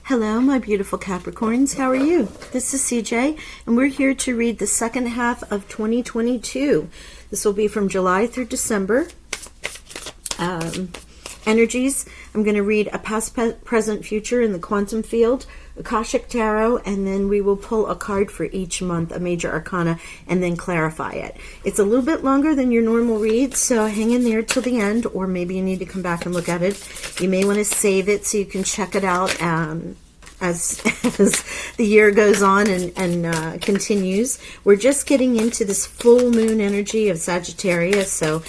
Hello, my beautiful Capricorns. How are you? This is CJ, and we're here to read the second half of 2022. This will be from July through December. Energies. I'm going to read a past, present, future in the quantum field, Akashic Tarot, and then we will pull a card for each month, a major arcana, and then clarify it. It's a little bit longer than your normal read, so hang in there till the end, or maybe you need to come back and look at it. You may want to save it so you can check it out as the year goes on and continues. We're just getting into this full moon energy of Sagittarius, so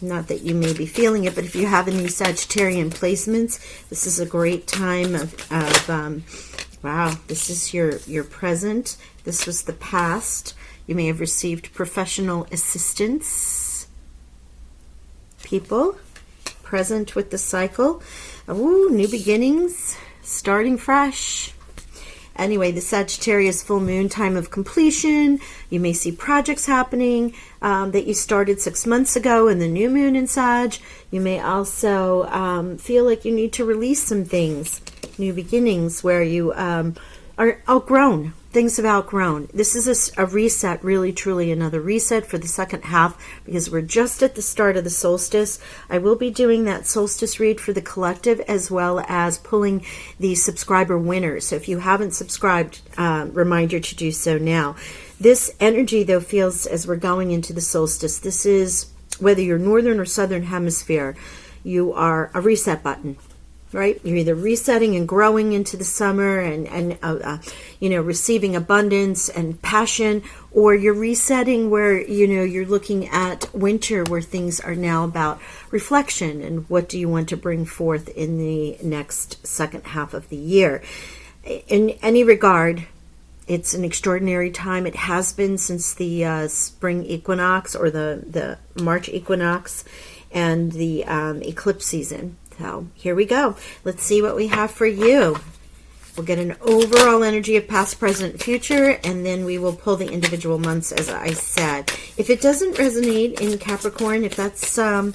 not that you may be feeling it, but if you have any Sagittarian placements, this is a great time of wow, this is your present. This was the past. You may have received professional assistance. People. Present with the cycle. Ooh, new beginnings. Starting fresh. Anyway, the Sagittarius full moon, time of completion. You may see projects happening that you started 6 months ago in the new moon in Sag. You may also feel like you need to release some things. New beginnings where you are outgrown. Things have outgrown. This is a reset, really, truly another reset for the second half because we're just at the start of the solstice. I will be doing that solstice read for the collective as well as pulling the subscriber winners. So if you haven't subscribed, reminder to do so now. This energy, though, feels as we're going into the solstice. This is, whether you're northern or southern hemisphere, you are a reset button. Right? You're either resetting and growing into the summer and receiving abundance and passion, or you're resetting where, you're looking at winter where things are now about reflection and what do you want to bring forth in the next second half of the year. In any regard, it's an extraordinary time. It has been since the spring equinox or the March equinox and the eclipse season. So here we go. Let's see what we have for you. We'll get an overall energy of past, present, future, and then we will pull the individual months, as I said. If it doesn't resonate in Capricorn, if that's the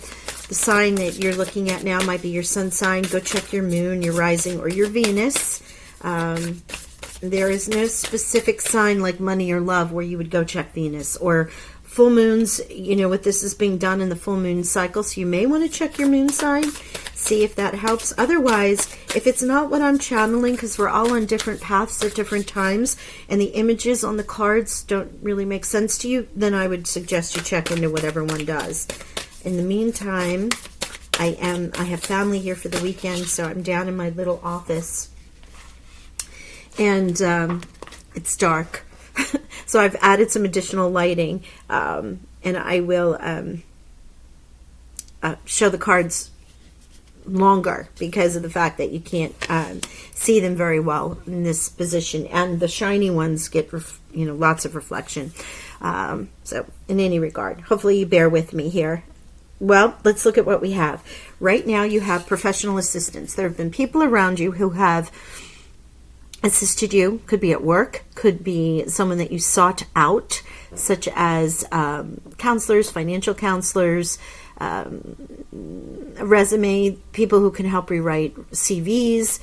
sign that you're looking at now, might be your sun sign, go check your moon, your rising, or your Venus. There is no specific sign like money or love where you would go check Venus, or full moons, what this is being done in the full moon cycle. So you may want to check your moon sign, see if that helps. Otherwise, if it's not what I'm channeling, because we're all on different paths at different times, and the images on the cards don't really make sense to you, then I would suggest you check into whatever one does. In the meantime, I have family here for the weekend, so I'm down in my little office, and it's dark. So I've added some additional lighting, and I will show the cards longer because of the fact that you can't see them very well in this position, and the shiny ones get lots of reflection. So in any regard, hopefully you bear with me here. Well, let's look at what we have. Right now you have professional assistance. There have been people around you who have assisted you. Could be at work, could be someone that you sought out, such as counselors, financial counselors, resume, people who can help rewrite CVs,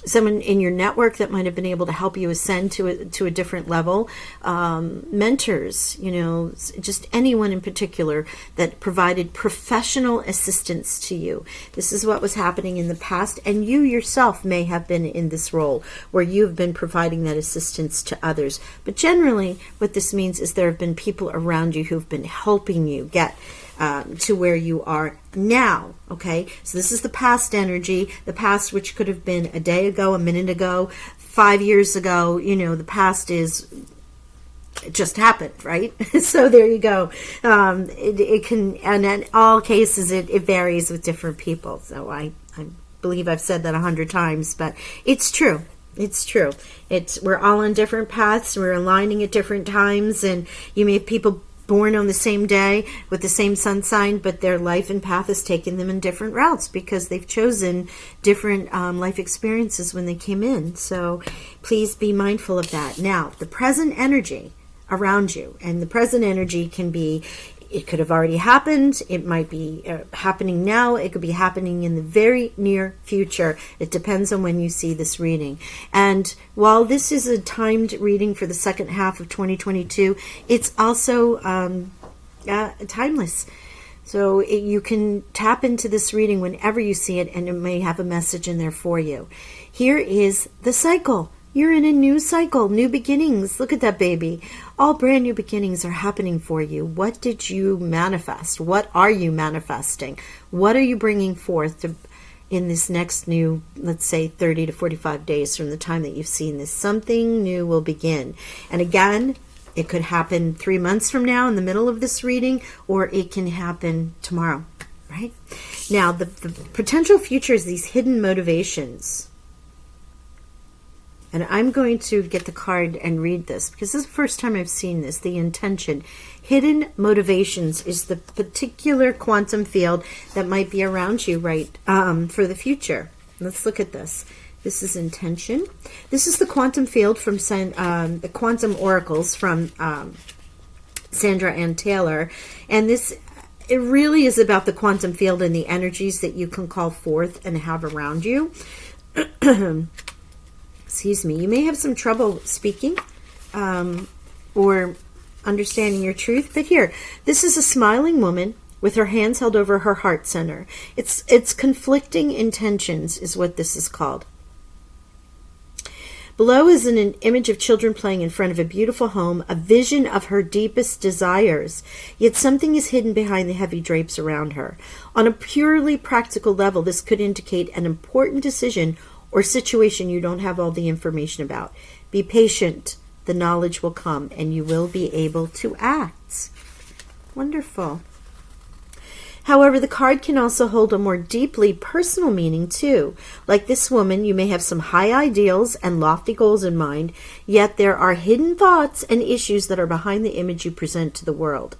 someone in your network that might have been able to help you ascend to a different level, mentors, just anyone in particular that provided professional assistance to you. This is what was happening in the past, and you yourself may have been in this role where you've been providing that assistance to others. But generally, what this means is there have been people around you who've been helping you get to where you are now. Okay, so this is the past energy, the past which could have been a day ago, a minute ago, 5 years ago. The past is, it just happened, right? So there you go. It can, and in all cases, it varies with different people. So I believe I've said that 100 times, but it's true. It's true. We're all on different paths. We're aligning at different times, and you may have people born on the same day with the same sun sign, but their life and path has taken them in different routes because they've chosen different life experiences when they came in. So please be mindful of that. Now, the present energy around you, and the present energy can be It could have already happened. It might be happening now. It could be happening in the very near future. It depends on when you see this reading. And while this is a timed reading for the second half of 2022, it's also timeless. So you can tap into this reading whenever you see it, and it may have a message in there for you. Here is the cycle. You're in a new cycle, new beginnings. Look at that baby. All brand new beginnings are happening for you. What did you manifest? What are you manifesting? What are you bringing forth in this next new, let's say, 30 to 45 days from the time that you've seen this? Something new will begin. And again, it could happen 3 months from now in the middle of this reading, or it can happen tomorrow, right? Now, the potential future is these hidden motivations. And I'm going to get the card and read this because this is the first time I've seen this. The intention. Hidden motivations is the particular quantum field that might be around you, right, for the future. Let's look at this. This is intention. This is the quantum field from the quantum oracles from Sandra Ann Taylor. And it really is about the quantum field and the energies that you can call forth and have around you. Excuse me, you may have some trouble speaking or understanding your truth, but here, this is a smiling woman with her hands held over her heart center. It's conflicting intentions is what this is called. Below is an image of children playing in front of a beautiful home, a vision of her deepest desires, yet something is hidden behind the heavy drapes around her. On a purely practical level, this could indicate an important decision or situation you don't have all the information about. Be patient. The knowledge will come and you will be able to act. Wonderful. However, the card can also hold a more deeply personal meaning too. Like this woman, you may have some high ideals and lofty goals in mind, yet there are hidden thoughts and issues that are behind the image you present to the world.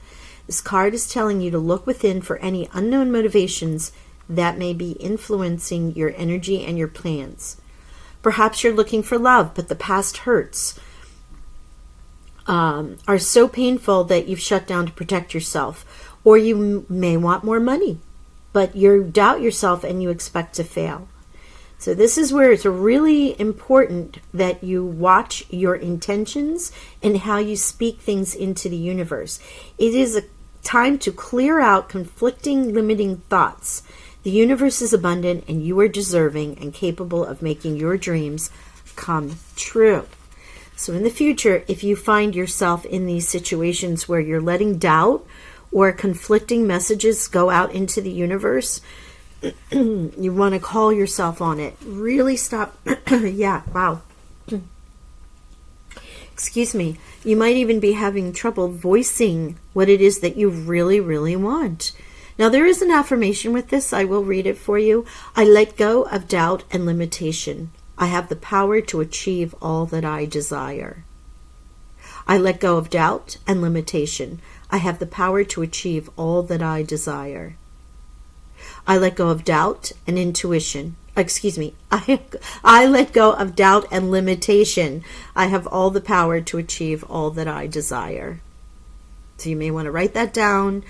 This card is telling you to look within for any unknown motivations that may be influencing your energy and your plans. Perhaps you're looking for love, but the past hurts are so painful that you've shut down to protect yourself. Or you may want more money, but you doubt yourself and you expect to fail. So this is where it's really important that you watch your intentions and how you speak things into the universe. It is a time to clear out conflicting, limiting thoughts. The universe is abundant and you are deserving and capable of making your dreams come true. So in the future, if you find yourself in these situations where you're letting doubt or conflicting messages go out into the universe, you want to call yourself on it. Really stop. Yeah, wow. Excuse me. You might even be having trouble voicing what it is that you really, really want. Now, there is an affirmation with this. I will read it for you. I let go of doubt and limitation. I have the power to achieve all that I desire. I let go of doubt and limitation. I have the power to achieve all that I desire. I let go of doubt and intuition. I let go of doubt and limitation. I have all the power to achieve all that I desire. So you may want to write that down.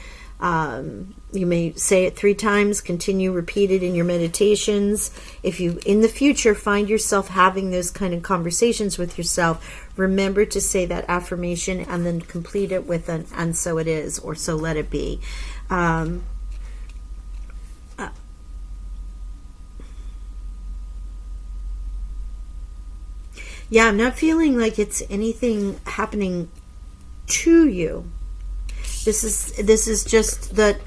You may say it 3 times, continue, repeat it in your meditations. If you, in the future, find yourself having those kind of conversations with yourself, remember to say that affirmation and then complete it with an, and so it is, or so let it be. Yeah, I'm not feeling like it's anything happening to you. This is just that,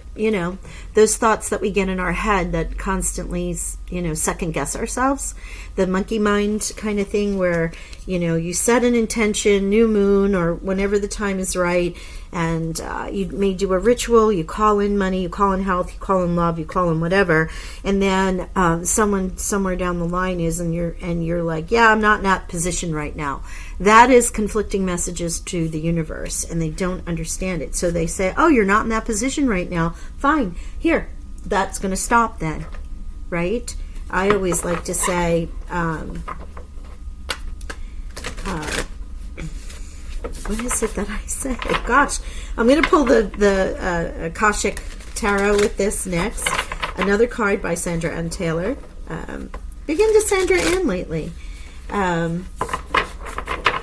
those thoughts that we get in our head that constantly, second guess ourselves. The monkey mind kind of thing where, you set an intention, new moon, or whenever the time is right, and you may do a ritual, you call in money, you call in health, you call in love, you call in whatever, and then someone somewhere down the line is, and you're like, yeah, I'm not in that position right now. That is conflicting messages to the universe, and they don't understand it. So they say, oh, you're not in that position right now. Fine. Here, that's going to stop then, right? I always like to say, What is it that I say? Gosh, I'm going to pull the Akashic Tarot with this next. Another card by Sandra Ann Taylor. Big into Sandra Ann lately. Now,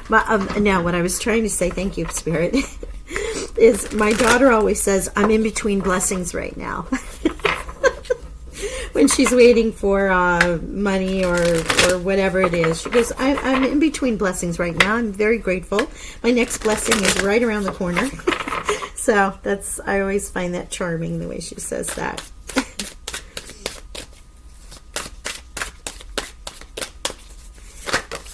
what I was trying to say, thank you, Spirit, is my daughter always says, I'm in between blessings right now. When she's waiting for money or whatever it is. She goes, I'm in between blessings right now. I'm very grateful. My next blessing is right around the corner. So I always find that charming, the way she says that.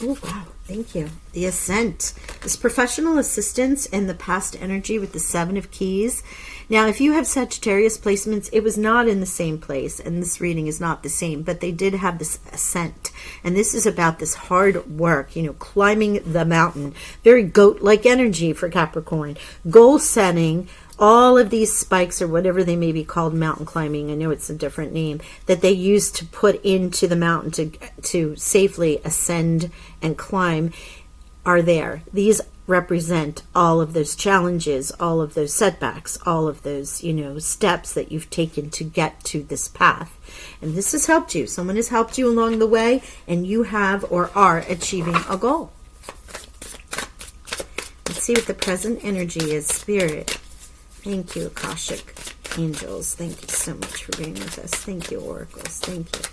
Oh, wow. Thank you. The Ascent. This professional assistance and the past energy with the Seven of Keys. Now, if you have Sagittarius placements, it was not in the same place, and this reading is not the same, but they did have this ascent. And this is about this hard work, climbing the mountain. Very goat-like energy for Capricorn. Goal setting, all of these spikes, or whatever they may be called, mountain climbing, I know it's a different name, that they use to put into the mountain to safely ascend and climb, are there. These represent all of those challenges, all of those setbacks, all of those, steps that you've taken to get to this path. And this has helped you. Someone has helped you along the way, and you have or are achieving a goal. Let's see what the present energy is. Spirit. Thank you, Akashic Angels. Thank you so much for being with us. Thank you, Oracles. Thank you.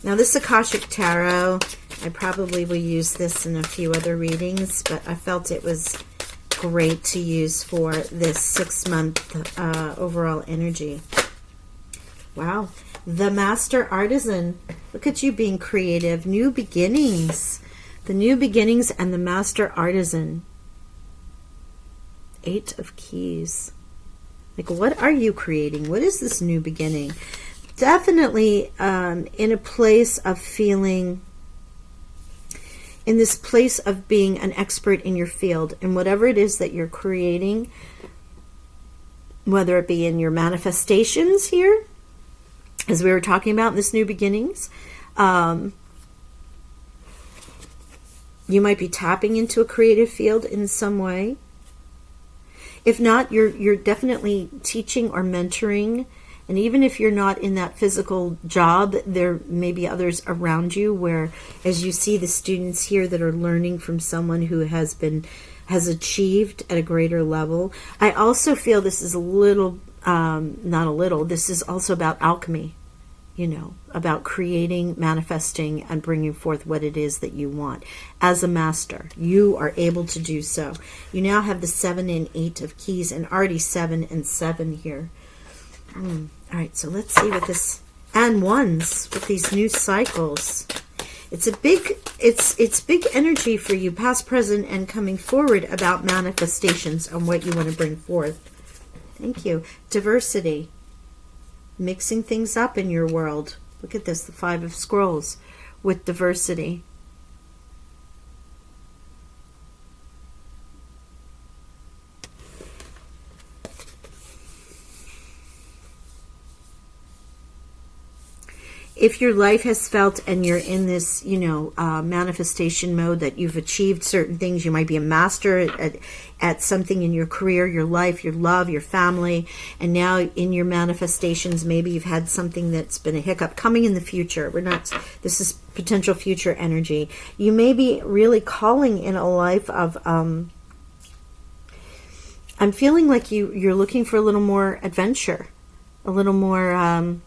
Now, this Akashic Tarot, I probably will use this in a few other readings, but I felt it was great to use for this 6-month overall energy. Wow. The Master Artisan. Look at you being creative. New beginnings. The new beginnings and the Master Artisan. 8 of Keys. Like, what are you creating? What is this new beginning? Definitely in a place of feeling, in this place of being an expert in your field, and whatever it is that you're creating, whether it be in your manifestations here, as we were talking about in this new beginnings, you might be tapping into a creative field in some way. If not, you're definitely teaching or mentoring. And even if you're not in that physical job, there may be others around you where, as you see the students here that are learning from someone who has achieved at a greater level. I also feel this is this is also about alchemy, about creating, manifesting, and bringing forth what it is that you want. As a master, you are able to do so. You now have the 7 and 8 of Keys, and already 7 and 7 here. All right, so let's see what this, and ones with these new cycles. It's big energy for you, past, present, and coming forward, about manifestations and what you want to bring forth. Thank you. Diversity. Mixing things up in your world. Look at this, the 5 of Scrolls with diversity. If your life has felt, and you're in this, manifestation mode, that you've achieved certain things, you might be a master at something in your career, your life, your love, your family, and now in your manifestations, maybe you've had something that's been a hiccup coming in the future. This is potential future energy. You may be really calling in a life of, I'm feeling like you're looking for a little more adventure, a little more,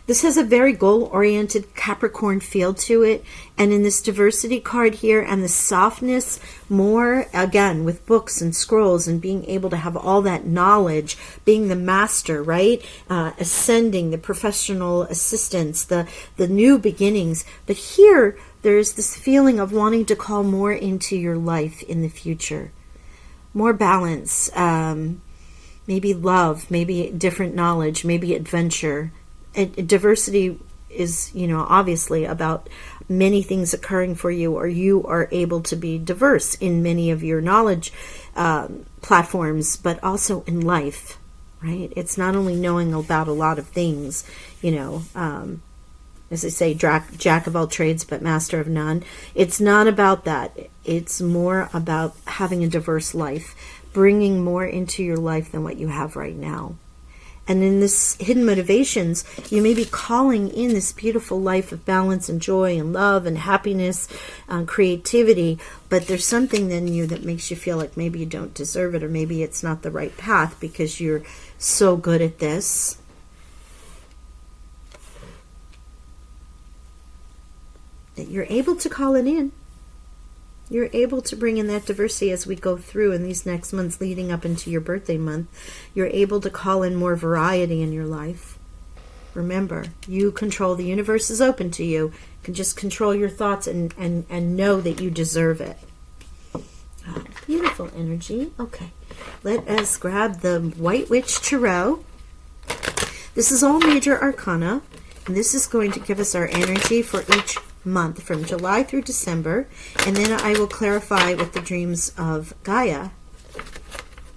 this has a very goal-oriented Capricorn feel to it. And in this diversity card here, and the softness, more, again, with books and scrolls and being able to have all that knowledge, being the master, right? Ascending, the professional assistance, the new beginnings. But here, there's this feeling of wanting to call more into your life in the future. More balance, maybe love, maybe different knowledge, maybe adventure. And diversity is, obviously about many things occurring for you, or you are able to be diverse in many of your knowledge platforms, but also in life, right? It's not only knowing about a lot of things, as they say, jack of all trades but master of none. It's not about that. It's more about having a diverse life, bringing more into your life than what you have right now. And in this hidden motivations, you may be calling in this beautiful life of balance and joy and love and happiness, creativity, but there's something in you that makes you feel like maybe you don't deserve it, or maybe it's not the right path because you're so good at this. That you're able to call it in. You're able to bring in that diversity as we go through in these next months leading up into your birthday month. You're able to call in more variety in your life. Remember, you control. The universe is open to you. You can just control your thoughts and know that you deserve it. Oh, beautiful energy. Okay, let us grab the White Witch Tarot. This is all major arcana, and this is going to give us our energy for each month from July through December, and then I will clarify with the dreams of Gaia,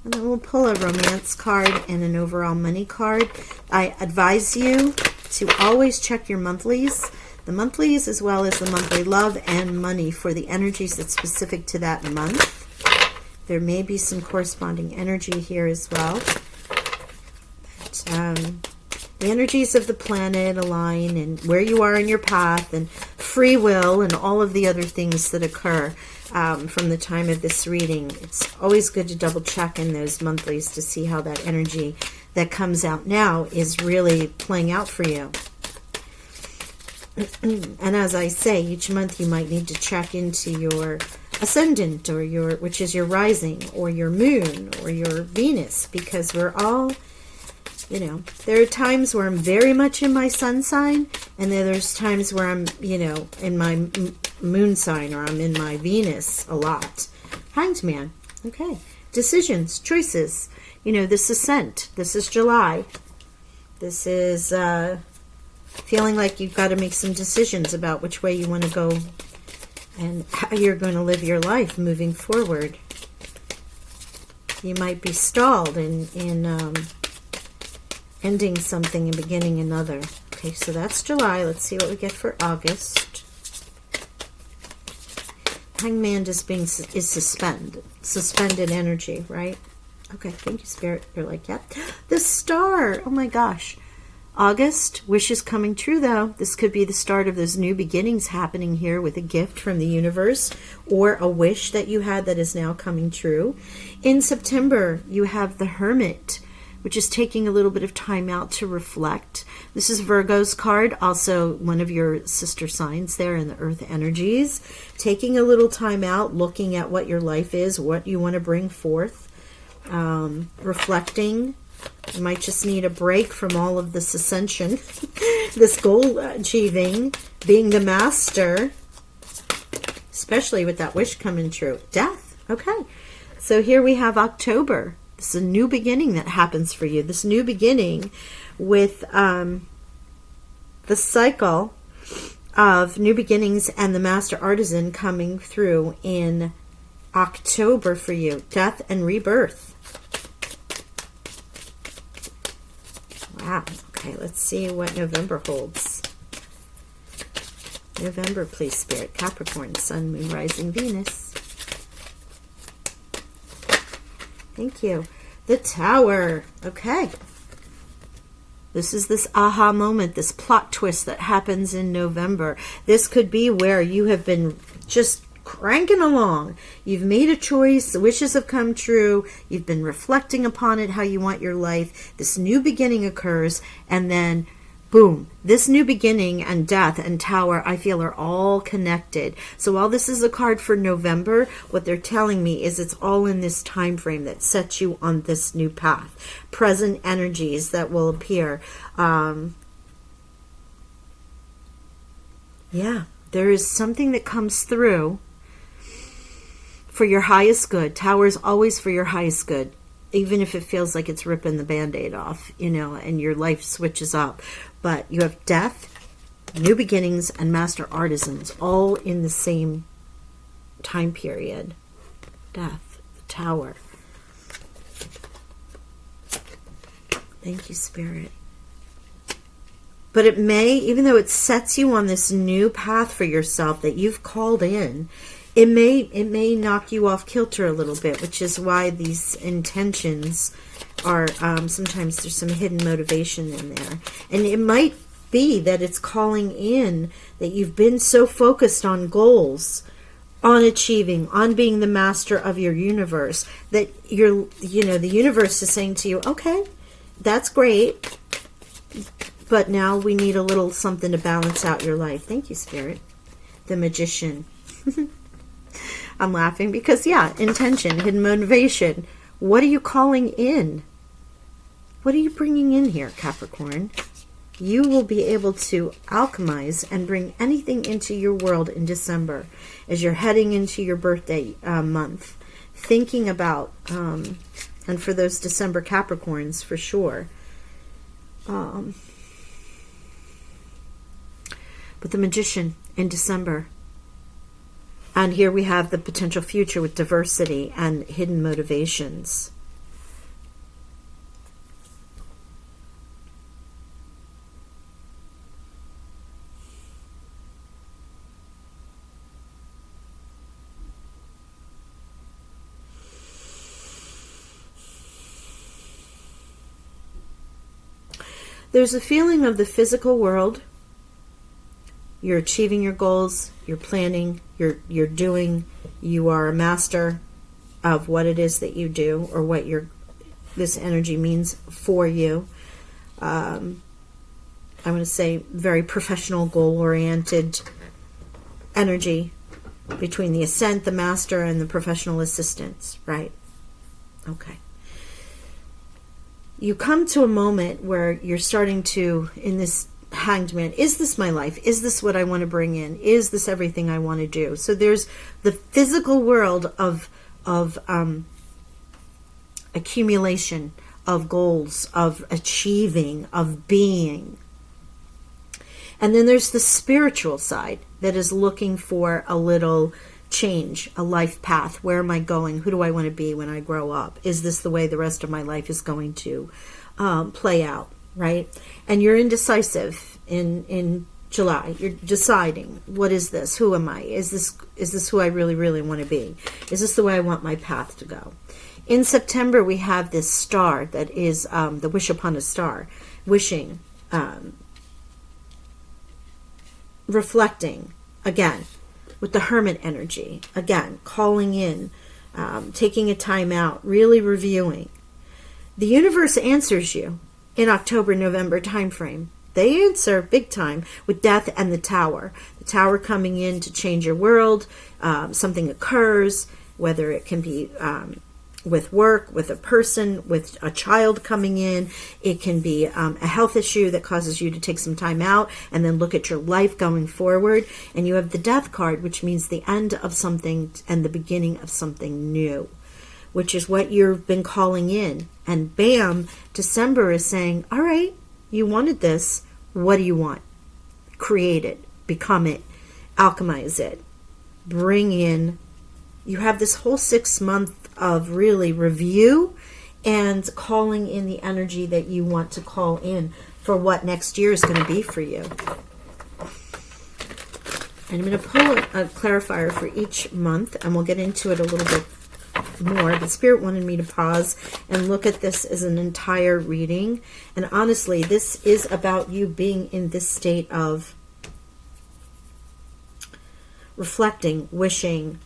and then we'll pull a romance card and an overall money card. I advise you to always check your monthlies, the monthlies as well as the monthly love and money for the energies that's specific to that month. There may be some corresponding energy here as well, but the energies of the planet align, and where you are in your path, and free will, and all of the other things that occur from the time of this reading. It's always good to double check in those monthlies to see how that energy that comes out now is really playing out for you. And as I say, each month you might need to check into your ascendant, or your, which is your rising, or your moon, or your Venus, because we're all, you know, there are times where I'm very much in my sun sign, and then there's times where I'm, you know, in my moon sign, or I'm in my Venus a lot. Hanged Man. Okay. Decisions, choices. You know, this ascent. This is July. This is feeling like you've got to make some decisions about which way you want to go and how you're going to live your life moving forward. You might be stalled in ending something and beginning another. Okay, so that's July. Let's see what we get for August. Hanged Man just being is suspended energy, right? Okay, thank you, Spirit. You're like, yep. The Star. Oh my gosh. August, wishes coming true, though. This could be the start of those new beginnings happening here with a gift from the universe, or a wish that you had that is now coming true. In September, you have the Hermit, which is taking a little bit of time out to reflect. This is Virgo's card, also one of your sister signs there in the earth energies. Taking a little time out, looking at what your life is, what you want to bring forth, reflecting. You might just need a break from all of this ascension, this goal achieving, being the master, especially with that wish coming true. Death. Okay. So here we have October. This is a new beginning that happens for you. This new beginning with the cycle of new beginnings and the master artisan coming through in October for you. Death and rebirth. Wow. Okay, let's see what November holds. November, please, Spirit. Capricorn, Sun, Moon, Rising, Venus. Thank you. The Tower. Okay. This is this aha moment, this plot twist that happens in November. This could be where you have been just cranking along. You've made a choice. The wishes have come true. You've been reflecting upon it, how you want your life. This new beginning occurs, and then boom, this new beginning and death and Tower, I feel, are all connected. So while this is a card for November, what they're telling me is it's all in this time frame that sets you on this new path. Present energies that will appear. Yeah, there is something that comes through for your highest good. Tower is always for your highest good, even if it feels like it's ripping the Band-Aid off, you know, and your life switches up. But you have death, new beginnings, and master artisans all in the same time period. Death, the Tower. Thank you, Spirit. But it may, even though it sets you on this new path for yourself that you've called in, it may knock you off kilter a little bit, which is why these intentions are, sometimes there's some hidden motivation in there. And it might be that it's calling in that you've been so focused on goals, on achieving, on being the master of your universe, that the universe is saying to you, okay, that's great, but now we need a little something to balance out your life. Thank you, Spirit. The Magician. I'm laughing because, yeah, intention, hidden motivation. What are you calling in? What are you bringing in here, Capricorn? You will be able to alchemize and bring anything into your world in December as you're heading into your birthday month. Thinking about, and for those December Capricorns, for sure. But the Magician in December. And here we have the potential future with diversity and hidden motivations. There's a feeling of the physical world. You're achieving your goals, you're planning, you're doing, you are a master of what it is that you do, or what this energy means for you. I'm going to say very professional, goal-oriented energy between the ascent, the master, and the professional assistants, right? Okay. You come to a moment where you're starting to, in this Hanged Man, is this my life? Is this what I want to bring in? Is this everything I want to do? So there's the physical world of accumulation, of goals, of achieving, of being. And then there's the spiritual side that is looking for a little change, a life path. Where am I going? Who do I want to be when I grow up? Is this the way the rest of my life is going to play out? Right? And you're indecisive in July. You're deciding, what is this? Who am I? Is this who I really, really want to be? Is this the way I want my path to go? In September, we have this star that is the wish upon a star, wishing, reflecting, again, with the Hermit energy, again, calling in, taking a time out, really reviewing. The universe answers you in October, November timeframe. They answer big time with Death and the Tower. The Tower coming in to change your world. Something occurs, whether it can be with work, with a person, with a child coming in. It can be a health issue that causes you to take some time out and then look at your life going forward. And you have the Death card, which means the end of something and the beginning of something new, which is what you've been calling in. And bam, December is saying, all right, you wanted this. What do you want? Create it, become it, alchemize it, bring in. You have this whole 6 month of really review and calling in the energy that you want to call in for what next year is going to be for you. And I'm going to pull a clarifier for each month, and we'll get into it a little bit more. But Spirit wanted me to pause and look at this as an entire reading. And honestly, this is about you being in this state of reflecting, wishing,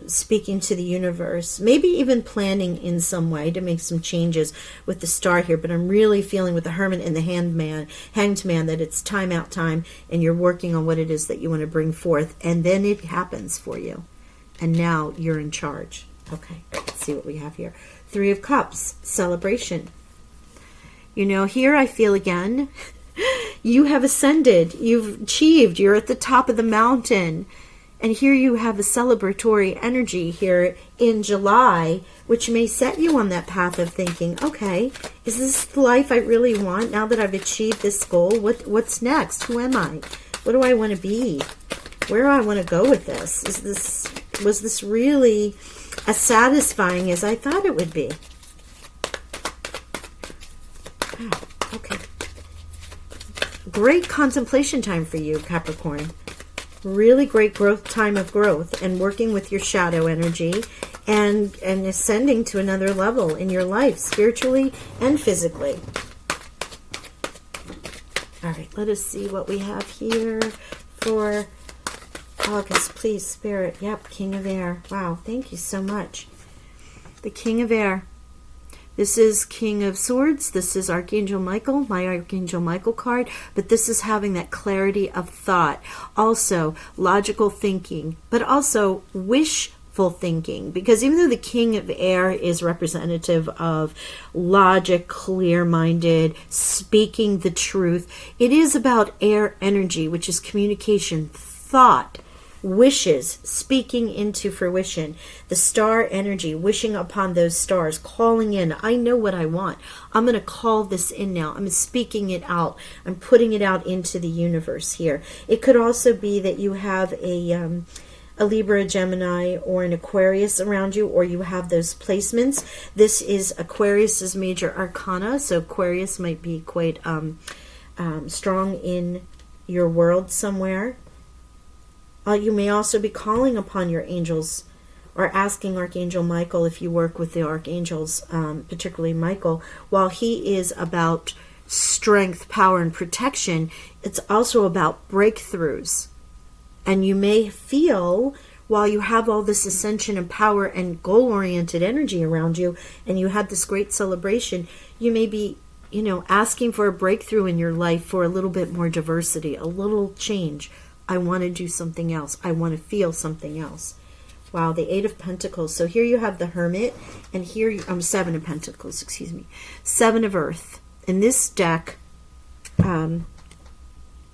speaking to the universe, maybe even planning in some way to make some changes with the star here. But I'm really feeling with the Hermit and the Hanged Man that it's time out time, and you're working on what it is that you want to bring forth, and then it happens for you, and now you're in charge. Okay, let's see what we have here. 3 of Cups, celebration. You know, here I feel again, you have ascended, you've achieved, you're at the top of the mountain. And here you have a celebratory energy here in July, which may set you on that path of thinking, okay, is this the life I really want now that I've achieved this goal? What's next? Who am I? What do I want to be? Where do I want to go with this? Was this really as satisfying as I thought it would be? Oh, okay. great contemplation time for you, Capricorn. Really great time of growth and working with your shadow energy and ascending to another level in your life, spiritually and physically. All right, let us see what we have here for August, please, Spirit. Yep, King of Air. Wow, thank you so much. The King of Air. This is King of Swords. This is Archangel Michael, my Archangel Michael card. But this is having that clarity of thought. Also, logical thinking, but also wishful thinking. Because even though the King of Air is representative of logic, clear-minded, speaking the truth, it is about air energy, which is communication, thought, wishes, speaking into fruition, the star energy, wishing upon those stars, calling in. I know what I want. I'm going to call this in now. I'm speaking it out. I'm putting it out into the universe here. It could also be that you have a Libra, Gemini, or an Aquarius around you, or you have those placements. This is Aquarius's major arcana, so Aquarius might be quite strong in your world somewhere. You may also be calling upon your angels or asking Archangel Michael, if you work with the archangels, particularly Michael, while he is about strength, power, and protection, it's also about breakthroughs. And you may feel, while you have all this ascension and power and goal-oriented energy around you, and you had this great celebration, you may be, asking for a breakthrough in your life for a little bit more diversity, a little change. I want to do something else. I want to feel something else. Wow, the Eight of Pentacles. So here you have the Hermit, and here Seven of Pentacles, excuse me. Seven of Earth. In this deck, the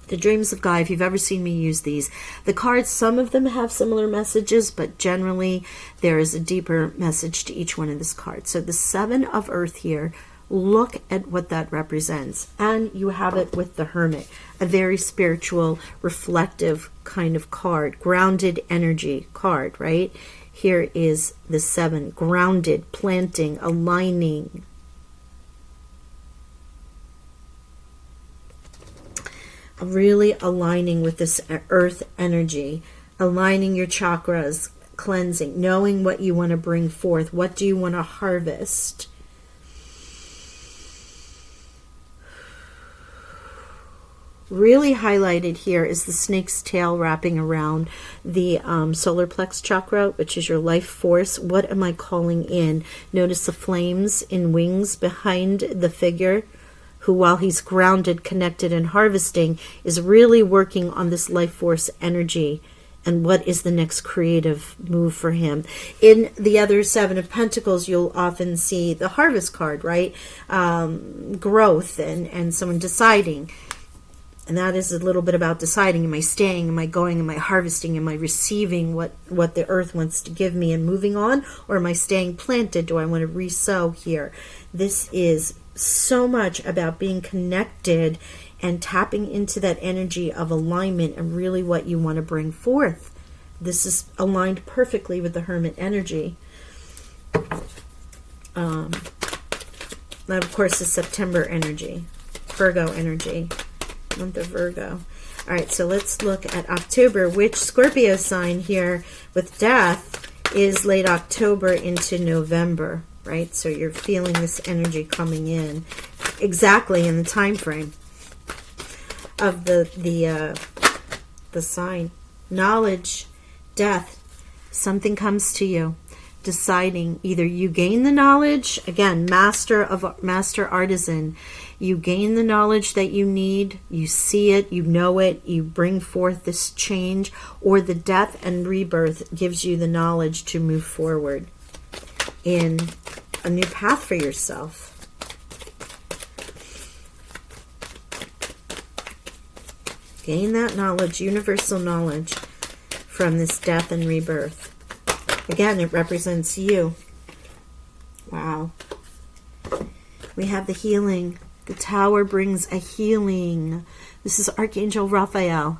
Dreams of Gaia, if you've ever seen me use these, the cards, some of them have similar messages, but generally there is a deeper message to each one of this card. So the Seven of Earth here, look at what that represents. And you have it with the Hermit, a very spiritual, reflective kind of card, grounded energy card, right? Here is the Seven, grounded, planting, aligning. Really aligning with this earth energy, aligning your chakras, cleansing, knowing what you want to bring forth. What do you want to harvest? Really highlighted here is the snake's tail wrapping around the solar plex chakra, which is your life force. What am I calling in? Notice the flames in wings behind the figure, who, while he's grounded, connected, and harvesting, is really working on this life force energy and what is the next creative move for him. In the other Seven of Pentacles, you'll often see the harvest card, right? Growth and someone deciding. And that is a little bit about deciding, am I staying, am I going, am I harvesting, am I receiving what the earth wants to give me and moving on, or am I staying planted? Do I want to re-sow here? This is so much about being connected and tapping into that energy of alignment and really what you want to bring forth. This is aligned perfectly with the Hermit energy. That, of course, is September energy, Virgo energy. Month of Virgo. All right, so let's look at October, which Scorpio sign here with death is late October into November, right? So you're feeling this energy coming in exactly in the time frame of the sign. Knowledge, death, something comes to you. Deciding, either you gain the knowledge, again, master artisan, you gain the knowledge that you need, you see it, you know it, you bring forth this change, or the death and rebirth gives you the knowledge to move forward in a new path for yourself. Gain that knowledge, universal knowledge, from this death and rebirth. Again, it represents you. Wow. We have the healing. The Tower brings a healing. This is Archangel Raphael.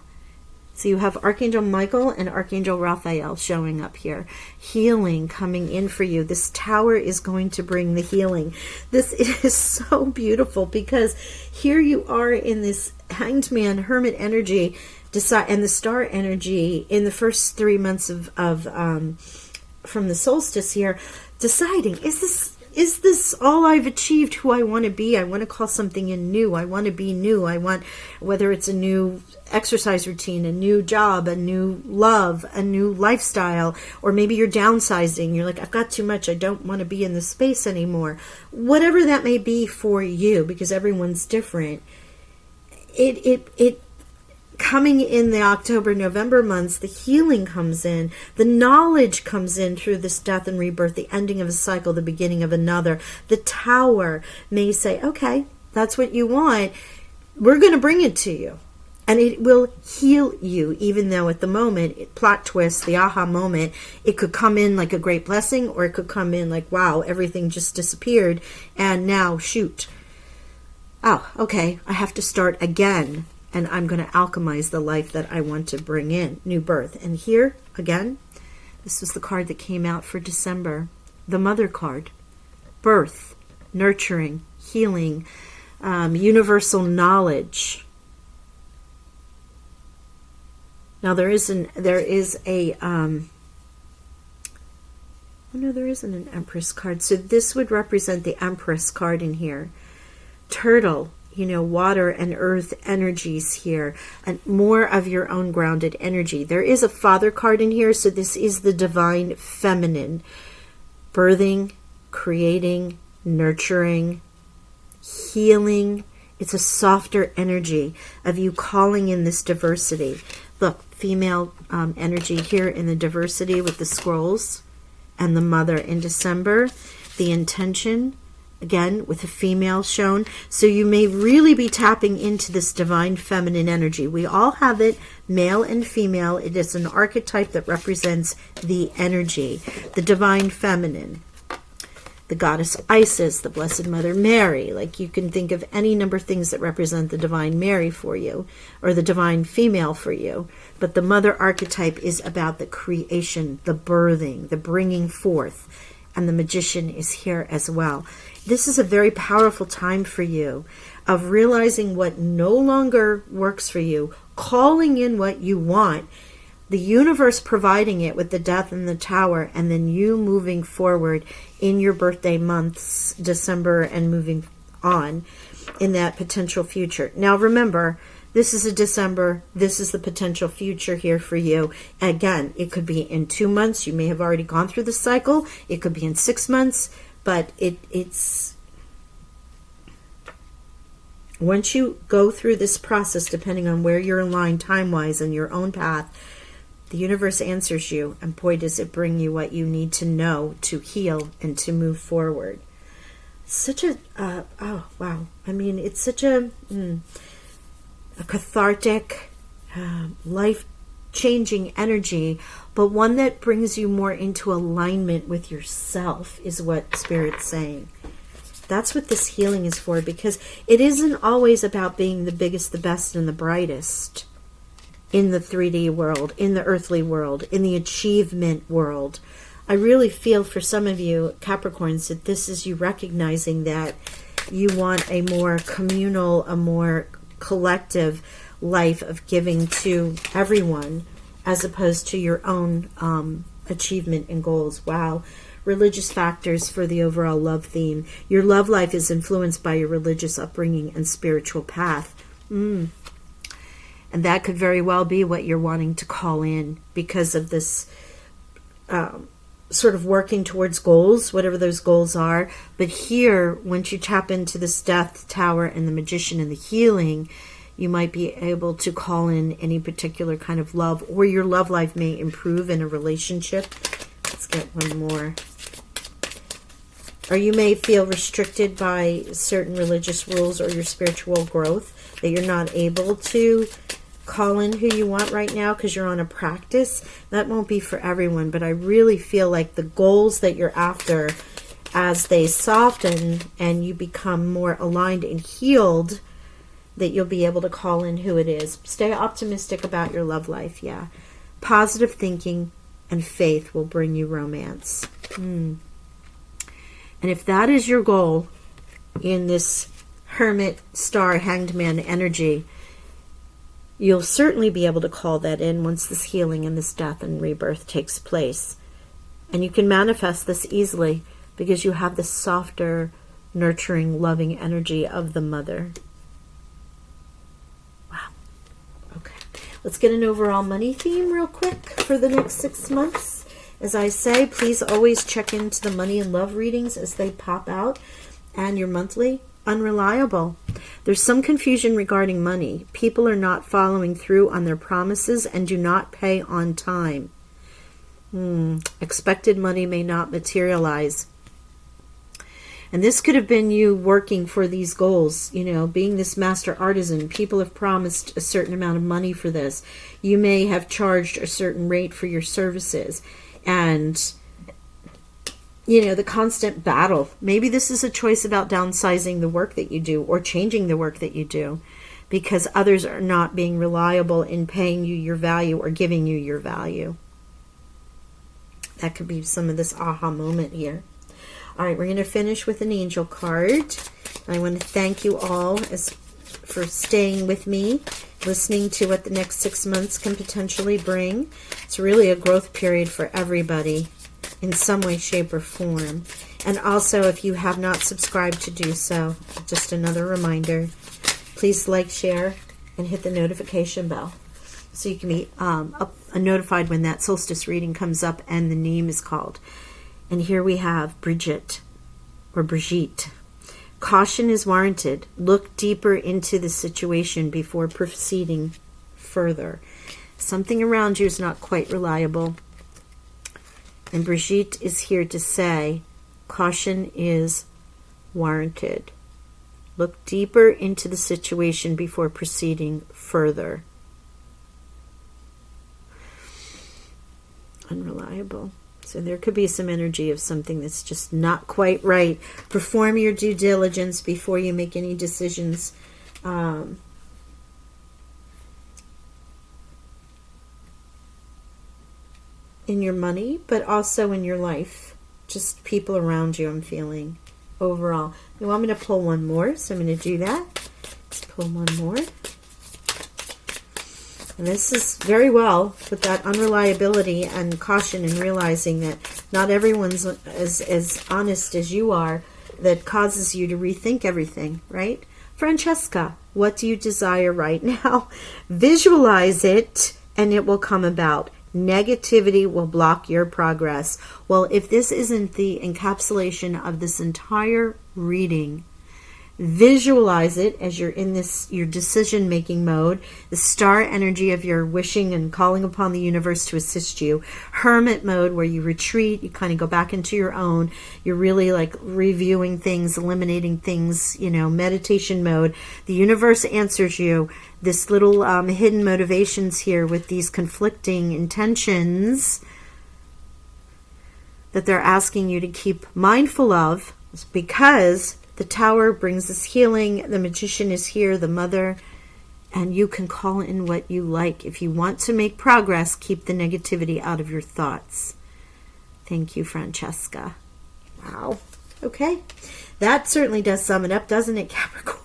So you have Archangel Michael and Archangel Raphael showing up here. Healing coming in for you. This tower is going to bring the healing. This is so beautiful because here you are in this Hanged Man, Hermit energy, and the star energy in the first 3 months from the solstice here, deciding, is this all I've achieved, who I want to be? I want to call something in new. I want to be new. I want, whether it's a new exercise routine, a new job, a new love, a new lifestyle, or maybe you're downsizing. You're like, I've got too much. I don't want to be in this space anymore. Whatever that may be for you, because everyone's different. It coming in the October, November months, the healing comes in, the knowledge comes in through this death and rebirth, the ending of a cycle, the beginning of another. The tower may say, okay, that's what you want. We're going to bring it to you. And it will heal you, even though at the moment, plot twist, the aha moment, it could come in like a great blessing, or it could come in like, wow, everything just disappeared, and now, shoot. Oh, okay, I have to start again, and I'm going to alchemize the life that I want to bring in, new birth. And here, again, this was the card that came out for December, the Mother card. Birth, nurturing, healing, universal knowledge. Now there isn't an Empress card. So this would represent the Empress card in here. Turtle, water and earth energies here, and more of your own grounded energy. There is a Father card in here, so this is the divine feminine. Birthing, creating, nurturing, healing. It's a softer energy of you calling in this diversity. Look, female energy here in the diversity with the scrolls and the Mother in December. The intention, again, with a female shown. So you may really be tapping into this divine feminine energy. We all have it, male and female. It is an archetype that represents the energy, the divine feminine. The goddess Isis, the Blessed Mother Mary. Like, you can think of any number of things that represent the divine Mary for you, or the divine female for you. But the Mother archetype is about the creation, the birthing, the bringing forth. And the Magician is here as well. This is a very powerful time for you of realizing what no longer works for you, calling in what you want, the universe providing it with the Death and the Tower, and then you moving forward in your birthday months, December, and moving on in that potential future. Now remember, this is a December. This is the potential future here for you. Again, it could be in 2 months. You may have already gone through the cycle. It could be in 6 months. But it's once you go through this process, depending on where you're aligned time-wise and your own path, the universe answers you, and boy, does it bring you what you need to know to heal and to move forward. Such a, oh, wow. I mean, it's such a cathartic, life-changing energy, but one that brings you more into alignment with yourself is what Spirit's saying. That's what this healing is for, because it isn't always about being the biggest, the best, and the brightest in the 3D world, in the earthly world, in the achievement world. I really feel for some of you Capricorns that this is you recognizing that you want a more communal, a more collective life of giving to everyone, as opposed to your own achievement and goals. Wow. Religious factors for the overall love theme. Your love life is influenced by your religious upbringing and spiritual path. And that could very well be what you're wanting to call in because of this sort of working towards goals, whatever those goals are. But here, once you tap into this Death Tower and the Magician and the healing, you might be able to call in any particular kind of love, or your love life may improve in a relationship. Let's get one more. Or you may feel restricted by certain religious rules or your spiritual growth, that you're not able to call in who you want right now because you're on a practice. That won't be for everyone, but I really feel like the goals that you're after, as they soften and you become more aligned and healed, that you'll be able to call in who it is. Stay optimistic about your love life, yeah. Positive thinking and faith will bring you romance. And if that is your goal in this Hermit, Star, Hanged Man energy, you'll certainly be able to call that in once this healing and this death and rebirth takes place. And you can manifest this easily because you have the softer, nurturing, loving energy of the mother. Wow. Okay. Let's get an overall money theme real quick for the next 6 months. As I say, please always check into the money and love readings as they pop out, and your monthly. Unreliable. There's some confusion regarding money. People are not following through on their promises and do not pay on time. Expected money may not materialize. And this could have been you working for these goals, being this master artisan. People have promised a certain amount of money for this. You may have charged a certain rate for your services. And the constant battle. Maybe this is a choice about downsizing the work that you do or changing the work that you do because others are not being reliable in paying you your value or giving you your value. That could be some of this aha moment here. All right, we're going to finish with an angel card. I want to thank you all for staying with me, listening to what the next 6 months can potentially bring. It's really a growth period for everybody, in some way, shape, or form. And also, if you have not subscribed, to do so. Just another reminder. Please like, share, and hit the notification bell so you can be notified when that solstice reading comes up and the name is called. And here we have Brigitte, or Brigitte. Caution is warranted. Look deeper into the situation before proceeding further. Something around you is not quite reliable. And Brigitte is here to say, caution is warranted. Look deeper into the situation before proceeding further. Unreliable. So there could be some energy of something that's just not quite right. Perform your due diligence before you make any decisions. In your money, but also in your life. Just people around you, I'm feeling, overall. You want me to pull one more, so I'm going to do that. Let's pull one more. And this is very well with that unreliability and caution and realizing that not everyone's as honest as you are, that causes you to rethink everything, right? Francesca, what do you desire right now? Visualize it and it will come about. Negativity will block your progress. Well, if this isn't the encapsulation of this entire reading, visualize it as you're in your decision-making mode, the star energy of your wishing and calling upon the universe to assist you. Hermit mode, where you retreat, you kind of go back into your own. You're really like reviewing things, eliminating things, meditation mode. The universe answers you. This little hidden motivations here with these conflicting intentions that they're asking you to keep mindful of, because the Tower brings us healing. The Magician is here, the Mother, and you can call in what you like. If you want to make progress, keep the negativity out of your thoughts. Thank you, Francesca. Wow. Okay. That certainly does sum it up, doesn't it, Capricorn?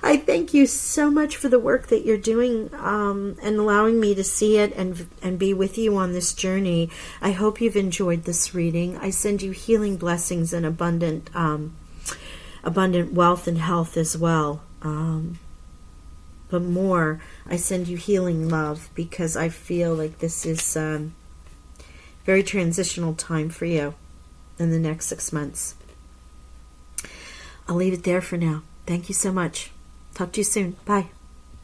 I thank you so much for the work that you're doing and allowing me to see it and be with you on this journey. I hope you've enjoyed this reading. I send you healing blessings and abundant wealth and health as well. But more, I send you healing love, because I feel like this is very transitional time for you in the next 6 months. I'll leave it there for now. Thank you so much. Talk to you soon. Bye.